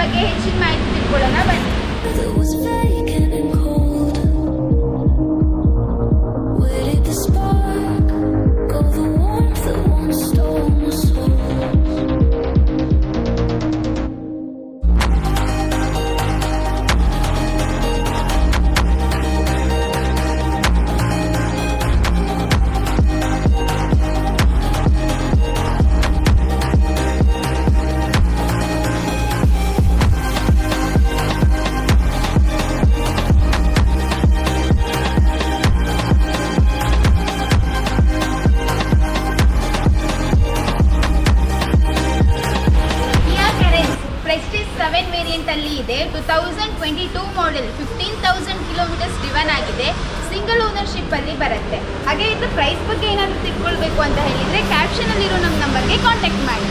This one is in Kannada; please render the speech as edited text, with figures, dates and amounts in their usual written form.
ಬಗ್ಗೆ ಹೆಚ್ಚಿನ ಮಾಹಿತಿ ತಿಳ್ಕೊಳ್ಳೋಣ ಬನ್ನಿ. ವೇರಿಯಂಟ್ ಅಲ್ಲಿ ಇದೆ. 2022 ಮಾಡೆಲ್, 15,000 ಕಿಲೋಮೀಟರ್ಸ್ ಡ್ರಿವನ್ ಆಗಿದೆ. ಸಿಂಗಲ್ ಓನರ್ಶಿಪ್ ಅಲ್ಲಿ ಬರುತ್ತೆ. ಹಾಗೆ ಇದು ಪ್ರೈಸ್ ಬಗ್ಗೆ ಏನಾದರೂ ತಿಳ್ಕೊಳ್ಬೇಕು ಅಂತ ಹೇಳಿದ್ರೆ ಕ್ಯಾಪ್ಷನ್ ಅಲ್ಲಿರೋ ನಮ್ಮ ನಂಬರ್ಗೆ ಕಾಂಟ್ಯಾಕ್ಟ್ ಮಾಡಿ.